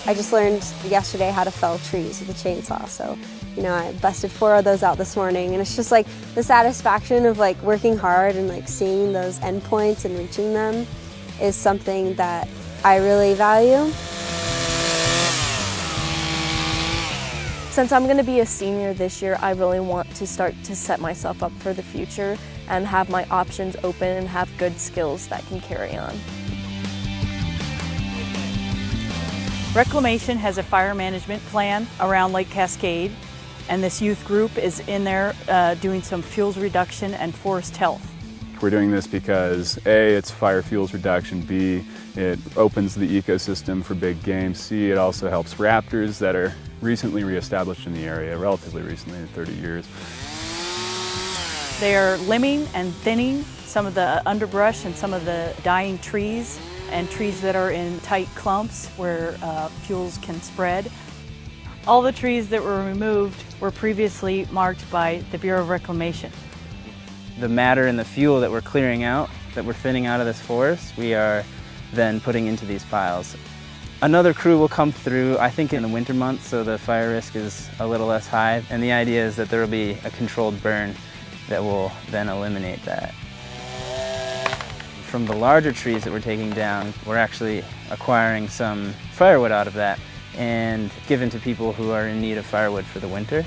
I just learned yesterday how to fell trees with a chainsaw, so I busted 4 of those out this morning, and it's just like the satisfaction of like working hard and like seeing those endpoints and reaching them is something that I really value. Since I'm going to be a senior this year, I really want to start to set myself up for the future and have my options open and have good skills that can carry on. Reclamation has a fire management plan around Lake Cascade, and this youth group is in there doing some fuels reduction and forest health. We're doing this because A, it's fire fuels reduction, B, it opens the ecosystem for big game, C, it also helps raptors that are recently reestablished in the area, relatively recently, 30 years. They are limbing and thinning some of the underbrush and some of the dying trees and trees that are in tight clumps where fuels can spread. All the trees that were removed were previously marked by the Bureau of Reclamation. The matter and the fuel that we're clearing out, that we're thinning out of this forest, we are then putting into these piles. Another crew will come through, I think in the winter months, so the fire risk is a little less high, and the idea is that there will be a controlled burn that will then eliminate that. From the larger trees that we're taking down, we're actually acquiring some firewood out of that and given to people who are in need of firewood for the winter.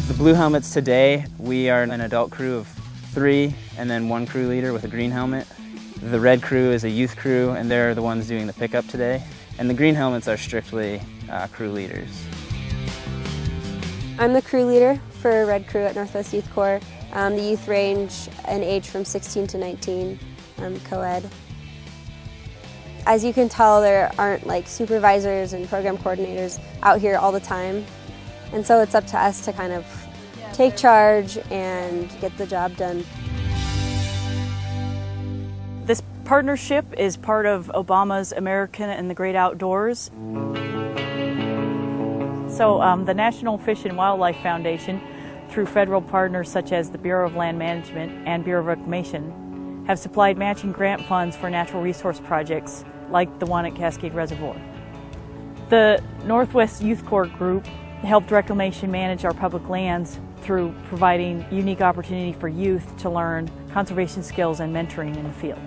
The blue helmets today, we are an adult crew of 3 and then 1 crew leader with a green helmet. The red crew is a youth crew, and they're the ones doing the pickup today. And the green helmets are strictly crew leaders. I'm the crew leader for Red Crew at Northwest Youth Corps. The youth range in age from 16 to 19, co-ed. As you can tell, there aren't like supervisors and program coordinators out here all the time. And so it's up to us to kind of take charge and get the job done. This partnership is part of Obama's American and the Great Outdoors. So the National Fish and Wildlife Foundation, through federal partners such as the Bureau of Land Management and Bureau of Reclamation, have supplied matching grant funds for natural resource projects like the one at Cascade Reservoir. The Northwest Youth Corps group helped Reclamation manage our public lands through providing unique opportunity for youth to learn conservation skills and mentoring in the field.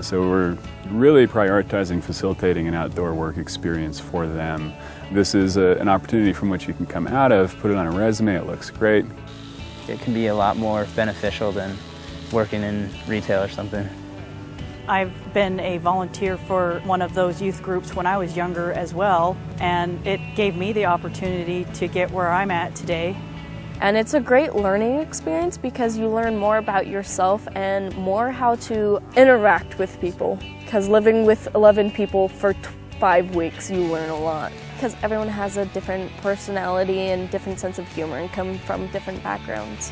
So we're really prioritizing facilitating an outdoor work experience for them. This is an opportunity from which you can come out of, put it on a resume, it looks great. It can be a lot more beneficial than working in retail or something. I've been a volunteer for one of those youth groups when I was younger as well, and it gave me the opportunity to get where I'm at today. And it's a great learning experience because you learn more about yourself and more how to interact with people. Because living with 11 people for 5 weeks, you learn a lot. Because everyone has a different personality and different sense of humor and come from different backgrounds.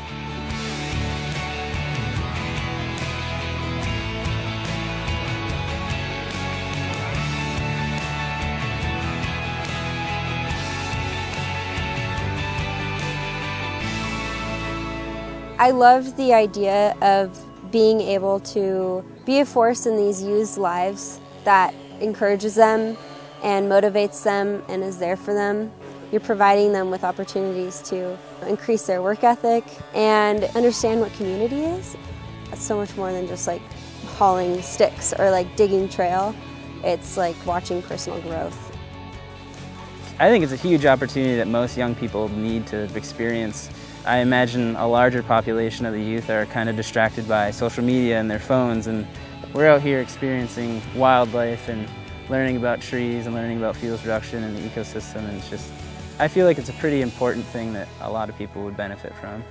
I loved the idea of being able to be a force in these youths' lives that encourages them and motivates them and is there for them. You're providing them with opportunities to increase their work ethic and understand what community is. It's so much more than just like hauling sticks or like digging trail. It's like watching personal growth. I think it's a huge opportunity that most young people need to experience. I imagine a larger population of the youth are kind of distracted by social media and their phones, and we're out here experiencing wildlife and learning about trees and learning about fuels reduction and the ecosystem, and I feel like it's a pretty important thing that a lot of people would benefit from.